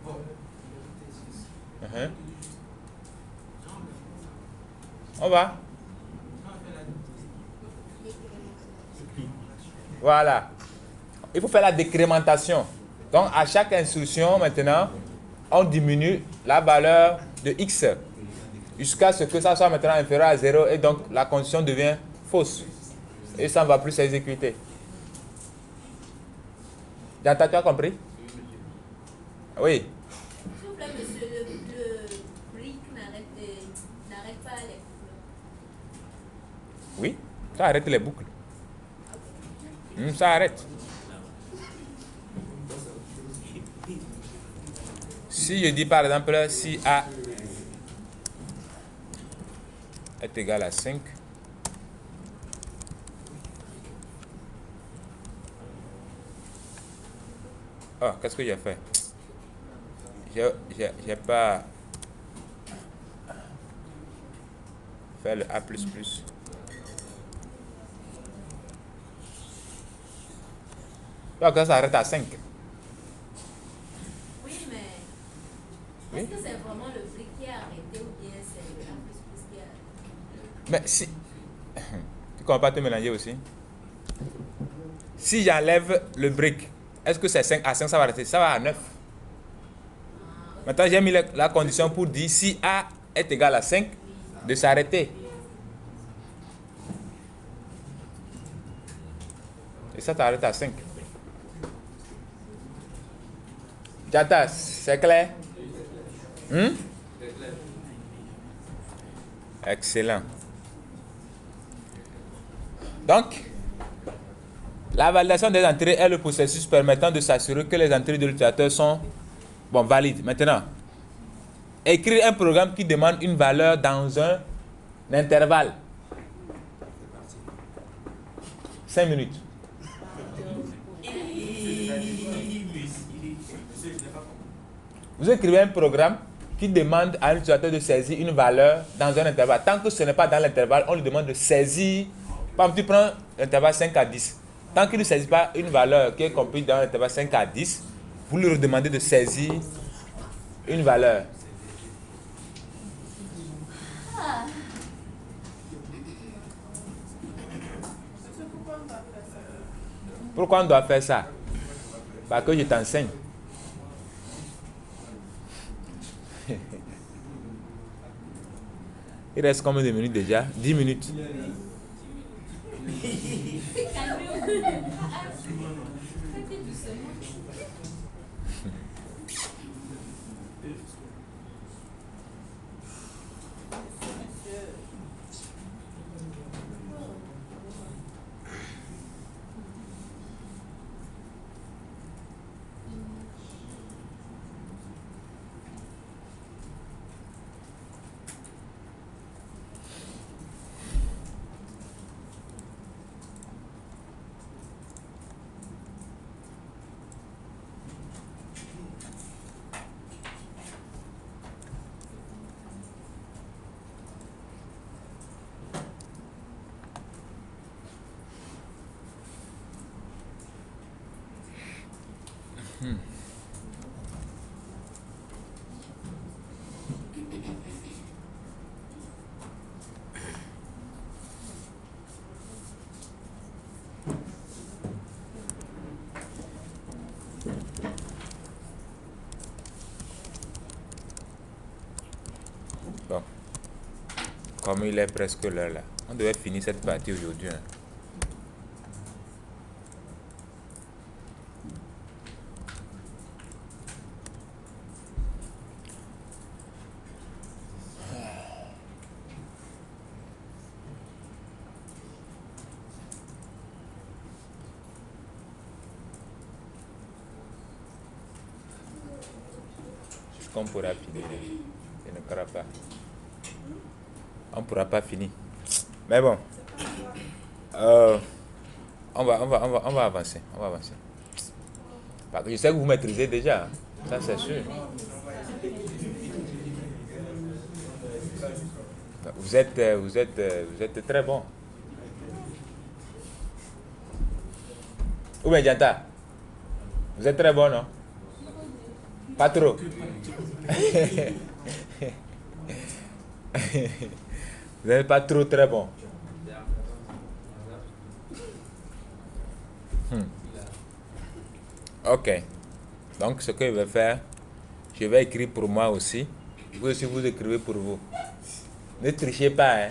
Bon. Mhm. On va. Voilà. Il faut faire la décrémentation. Donc, à chaque instruction, maintenant, on diminue la valeur de x jusqu'à ce que ça soit maintenant inférieur à 0 et donc la condition devient fausse. Et ça ne va plus s'exécuter. Janta, tu as compris? Oui. S'il vous plaît, monsieur, le brick n'arrête pas les boucles. Oui, ça arrête les boucles. Ça arrête. Si je dis par exemple si A est égal à 5, oh, qu'est-ce que j'ai fait? J'ai pas fait le A++. Donc ça s'arrête à 5. Oui, mais Oui. est-ce que c'est vraiment le brick qui a arrêté ou bien c'est le A++ qui a arrêté? Mais si... Tu ne comprends pas te mélanger aussi? Si j'enlève le brick, est-ce que c'est 5 à 5 ça va arrêter? Ça va à 9. Maintenant j'ai mis la condition pour dire si A est égal à 5, de s'arrêter. Et ça t'arrête à 5. Jata, c'est clair? Excellent. Donc, la validation des entrées est le processus permettant de s'assurer que les entrées de l'utilisateur sont valides. Maintenant, écrire un programme qui demande une valeur dans un intervalle. 5 minutes. Vous écrivez un programme qui demande à l'utilisateur de saisir une valeur dans un intervalle. Tant que ce n'est pas dans l'intervalle, on lui demande de saisir. Par exemple, tu prends l'intervalle 5 à 10. Tant qu'il ne saisit pas une valeur qui est comprise dans l'intervalle 5 à 10, vous lui demandez de saisir une valeur. Pourquoi on doit faire ça? Parce que je t'enseigne. Il reste combien de minutes déjà? 10 minutes. Bon. Comme il est presque l'heure là, on devait finir cette partie aujourd'hui. Hein. Qu'on pourra finir. Je ne crois pas. On ne pourra pas finir. Mais bon. On va avancer. On va avancer. Parce que je sais que vous maîtrisez déjà. Ça, c'est sûr. Vous êtes très bon. Ou bien Dianta, vous êtes très bon, non? Pas trop. Vous n'êtes pas trop très bon. Ok. Donc, ce que je vais faire, je vais écrire pour moi aussi. Vous aussi, vous écrivez pour vous. Ne trichez pas, hein.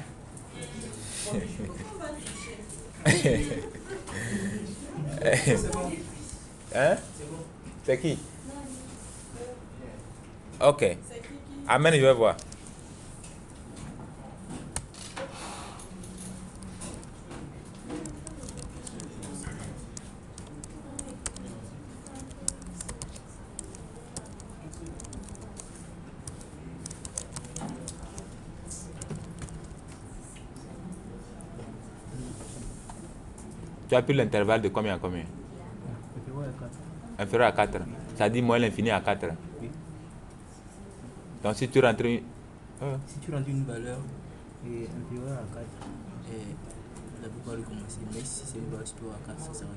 Hein? C'est qui? Ok. Amen, je vais voir. Tu as pris l'intervalle de combien à combien? Inférieur à 4. Ça dit moins l'infini à 4. Oui. Donc si tu rentres Si tu rentres une valeur inférieure à 4, la boucle va recommencer. Mais si c'est une valeur supérieure à 4, ça s'arrête.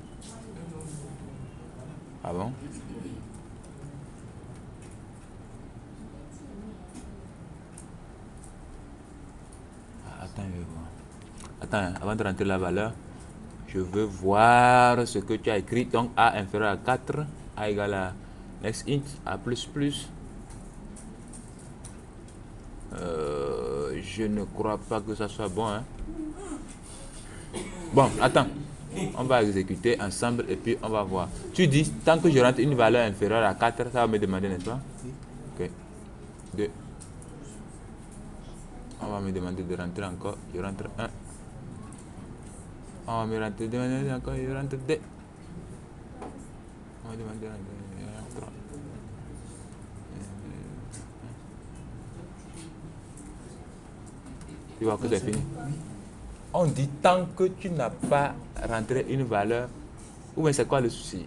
Ah bon? Attends, je vais voir. Attends, avant de rentrer la valeur, je veux voir ce que tu as écrit. Donc A inférieur à 4, A égale à next int, A plus plus. Je ne crois pas que ça soit bon. Hein? Bon, attends. On va exécuter ensemble et puis on va voir. Tu dis, tant que je rentre une valeur inférieure à 4, ça va me demander, n'est-ce pas? Oui. Ok. 2. On va me demander de rentrer encore. Je rentre 1. On va me demander encore. Je rentre 2. On va demander de rentrer 3. Tu vois que c'est fini. On dit tant que tu n'as pas rentré une valeur. Ou bien c'est quoi le souci?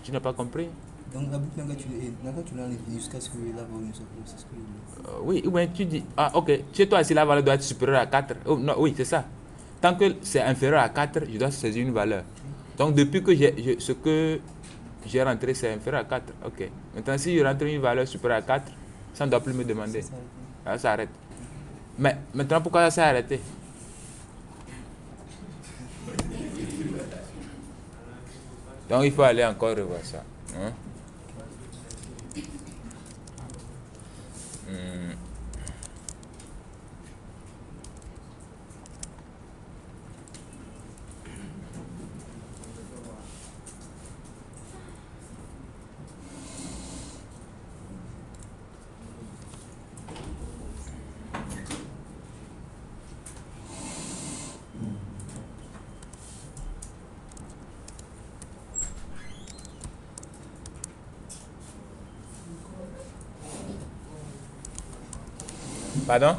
Tu n'as pas compris? Donc la boucle tu l'as l'infini jusqu'à ce que la valeur ne soit plus. C'est ce que je dis. Oui, ou bien tu dis, ah ok, chez toi si la valeur doit être supérieure à 4. Oh, non, oui, c'est ça. Tant que c'est inférieur à 4, je dois saisir une valeur. Donc depuis que ce que j'ai rentré c'est inférieur à 4. Ok. Maintenant si je rentre une valeur supérieure à 4, ça ne doit plus me demander. Ça s'arrête. Mais maintenant pourquoi ça s'est arrêté? Donc il faut aller encore revoir ça. Hein? Pardon?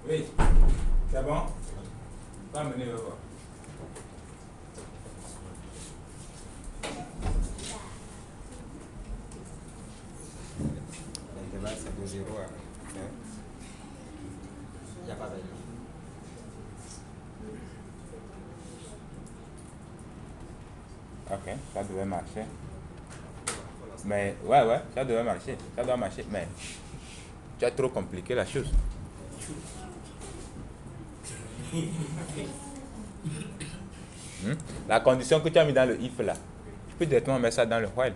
Oui, c'est bon? Va amener le voir. De 0 à 1. Il n'y a pas validé. Ok, ça devait marcher. Mais, ouais, ça devait marcher. Ça doit marcher, mais tu as trop compliqué la chose. La condition que tu as mis dans le if là, tu peux directement mettre ça dans le while.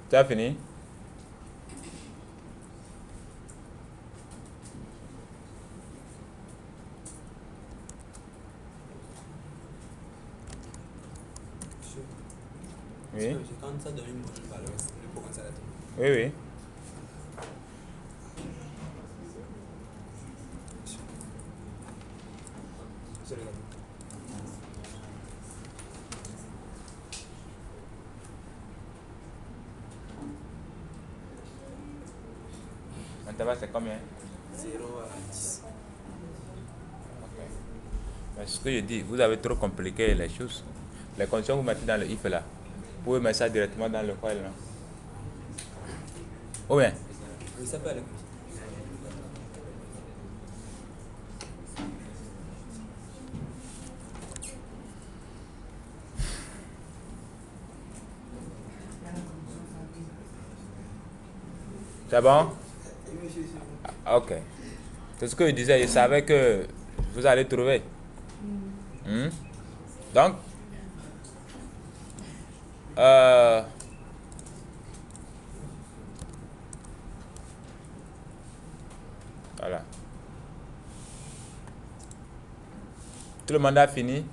Tu as fini? Oui. Quand ça donne une bonne valeur, le programme ça Oui, oui. L'intervalle c'est combien? 0 à 10. Ok. Mais ce que je dis, vous avez trop compliqué les choses. Les conditions que vous mettez dans le if là, vous pouvez mettre ça directement dans le while là. Ou bien? Oui, ça peut aller. C'est bon? Ah, ok. C'est ce que je disais, je savais que vous allez trouver. Donc, voilà. Tout le monde a fini?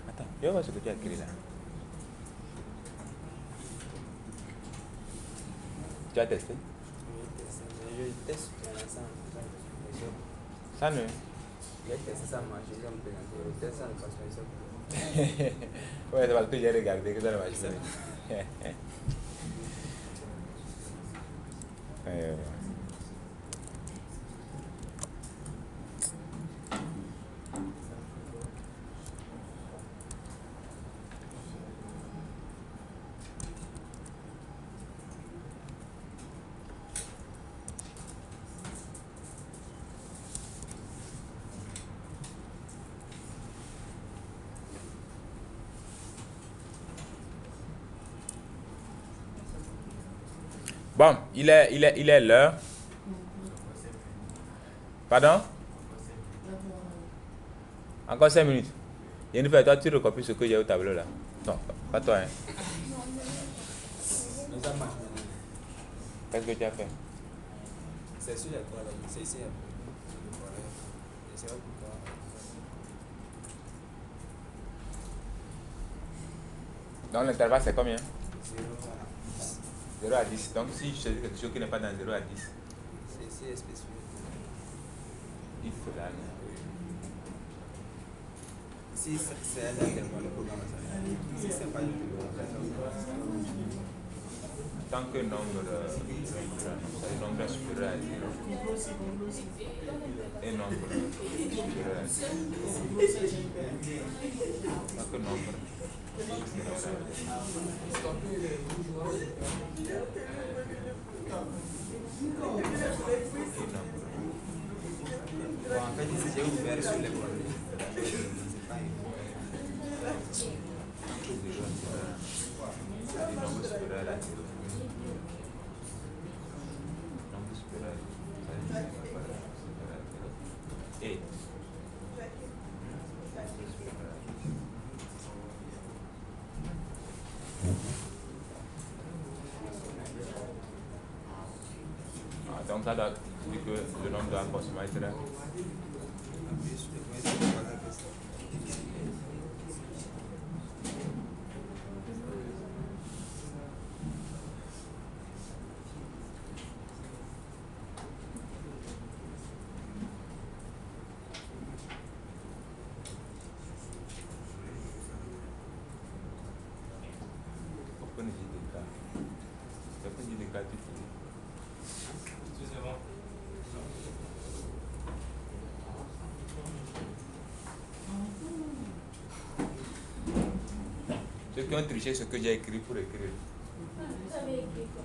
Attends, je vais voir ce que tu as écrit là. Tu as testé? Je teste ça. Ça ne. J'ai testé ça, moi, je vais me présenter. Je teste ça de façon Ouais, c'est parce que j'ai regardé que ça ne marche pas. Bon, il est l'heure. Pardon? Encore 5 minutes. Il fois, toi, tu recopies ce que j'ai au tableau là. Non, pas toi. Hein. Qu'est-ce que tu as fait? C'est sur l'école, c'est ici. Donc l'intervalle c'est combien? 0 à 10. 0 à 10. Donc si je te dis quelque chose qui n'est pas dans 0 à 10. C'est spécifique. Il faut là. Si c'est un intervalle, le programme ça. Si c'est pas du tout. tant que nombre est supérieur à 0 et nombre supérieur à 0. Tant que nombre supérieur à 0. Bon, en fait, j'ai ouvert sur les problèmes. C'est pas Nombre supérieur à 0. Nombre supérieur à 0. Et donc ça doit dire que le nombre doit forcément être là. Open JDK. Open JDK, tu fais. Ceux qui ont triché ce que j'ai écrit pour écrire. Vous avez écrit quoi?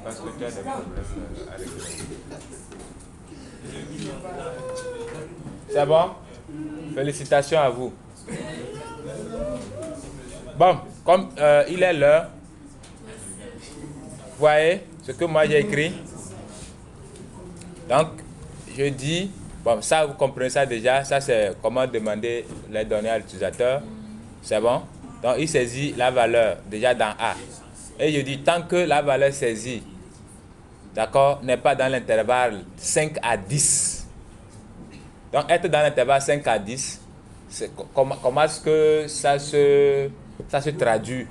Parce que tu as des problèmes avec le... C'est bon? Félicitations à vous. Bon, comme il est l'heure, voyez ce que moi j'ai écrit. Donc, je dis, bon, ça vous comprenez ça déjà, ça c'est comment demander les données à l'utilisateur. C'est bon? Donc, il saisit la valeur déjà dans A. Et je dis, tant que la valeur saisie, d'accord, n'est pas dans l'intervalle 5 à 10. Donc, être dans l'intervalle 5 à 10, comment est-ce que ça se traduit?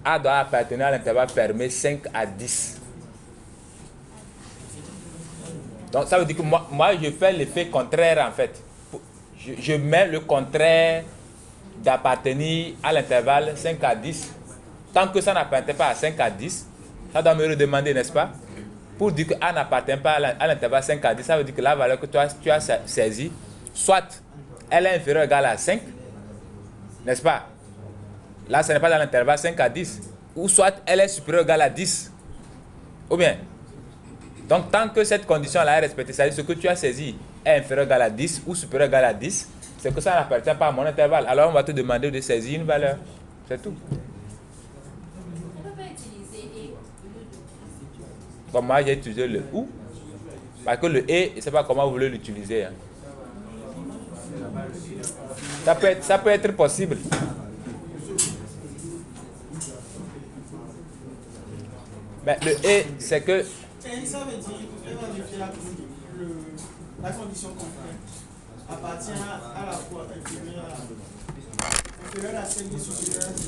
A doit appartenir à l'intervalle fermé 5 à 10. Donc, ça veut dire que moi je fais l'effet contraire en fait. Je mets le contraire d'appartenir à l'intervalle 5 à 10. Tant que ça n'appartient pas à 5 à 10, ça doit me redemander, n'est-ce pas? Pour dire que A n'appartient pas à l'intervalle 5 à 10, ça veut dire que la valeur que tu as saisie, soit elle est inférieure ou égale à 5, n'est-ce pas? Là, ce n'est pas dans l'intervalle 5 à 10. Ou soit elle est supérieure ou égale à 10. Ou bien. Donc, tant que cette condition-là est respectée, c'est-à-dire ce que tu as saisi est inférieur ou égal à 10 ou supérieur ou égal à 10, c'est que ça n'appartient pas à mon intervalle. Alors, on va te demander de saisir une valeur. C'est tout. On ne peut pas utiliser et. Comme moi, j'ai utilisé le OU. Parce que le et, je ne sais pas comment vous voulez l'utiliser. Hein. Ça peut être possible. Mais le et, c'est que... Ça veut dire qu'elle va vérifier la condition contrainte appartient à la fois inférieure à 5 et supérieure à 0.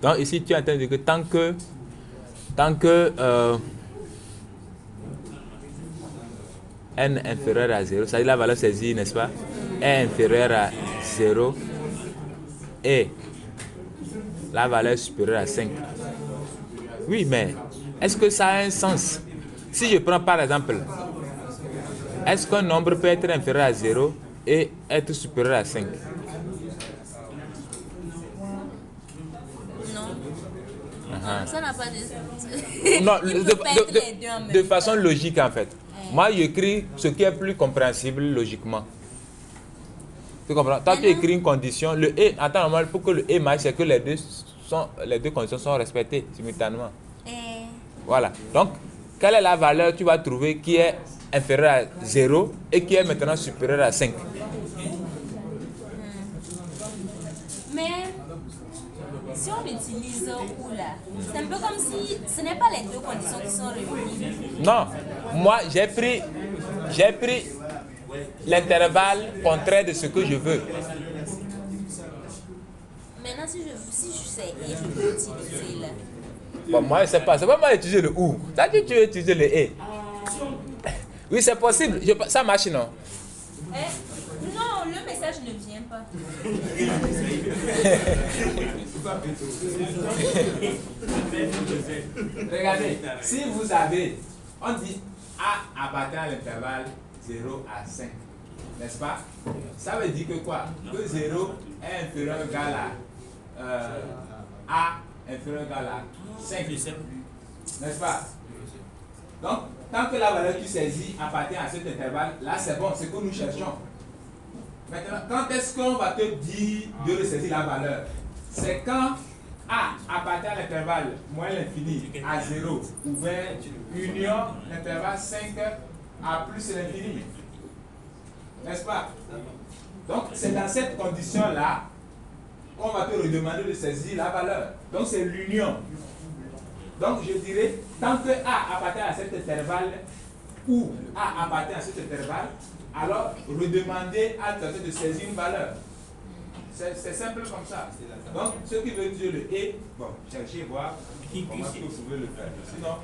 Donc ici, tu es en train de dire que tant que n inférieur à 0, c'est-à-dire la valeur saisie, n'est-ce pas, est inférieure à 0 et la valeur supérieure à 5. Oui, mais est-ce que ça a un sens? Si je prends par exemple, est-ce qu'un nombre peut être inférieur à 0 et être supérieur à 5? Ça n'a pas de... Non, de de façon logique en fait. Moi, j'écris ce qui est plus compréhensible logiquement. Tu comprends? Toi, tu écris une condition, le et, attends, normal, pour que le et marche, c'est que les deux conditions sont respectées simultanément. Voilà. Donc, quelle est la valeur que tu vas trouver qui est inférieure à 0 et qui est maintenant supérieure à 5? Mais si on utilise ou là, c'est un peu comme si ce n'est pas les deux conditions qui sont réunies. Non. Moi, j'ai pris l'intervalle contraire de ce que je veux. Maintenant, si je sais et je peux utiliser là. Bon, moi, je sais pas. C'est pas moi utiliser le ou. T'as dit que tu veux utiliser le et. Oui, c'est possible. Ça marche, non? Non, le message ne vient pas. Regardez, si vous avez, on dit A appartient à l'intervalle 0 à 5, n'est-ce pas? Ça veut dire que quoi? Que 0 est inférieur ou égal à A inférieur ou égal à 5, n'est-ce pas? Donc, tant que la valeur que tu saisis appartient à cet intervalle, là c'est bon, c'est ce que nous cherchons. Maintenant, quand est-ce qu'on va te dire de ressaisir la valeur? C'est quand A appartient à l'intervalle moins l'infini à 0 ou bien union l'intervalle 5 à plus l'infini. N'est-ce pas? Donc, c'est dans cette condition-là qu'on va te redemander de saisir la valeur. Donc, c'est l'union. Donc, je dirais, tant que A appartient à cet intervalle ou A appartient à cet intervalle, alors redemandez à l'utilisateur de saisir une valeur. C'est simple comme ça. Donc, ceux qui veulent dire le et, bon, cherchez voir comment vous pouvez le faire. Sinon,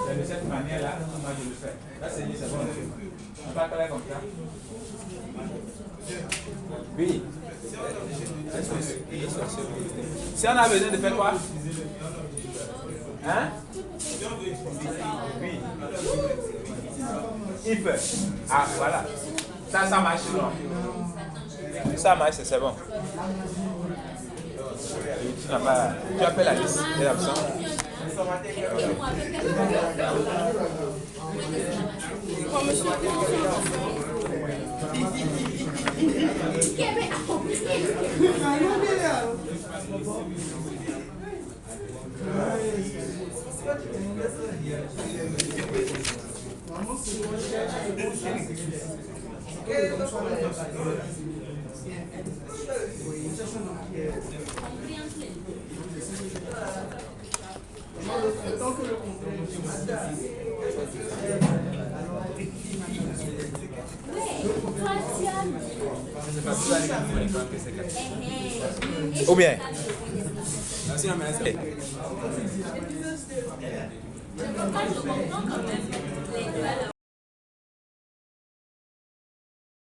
c'est de cette manière-là que moi je le fais. Là, c'est bon. On va faire comme ça. Oui. Si on a besoin de faire quoi? Hein? Oui. Il peut. Ah, voilà. Ça marche, non? Ça marche, c'est bon. Tu n'as pas. Tu appelles la liste des absents. Ou bien Je comprends quand même.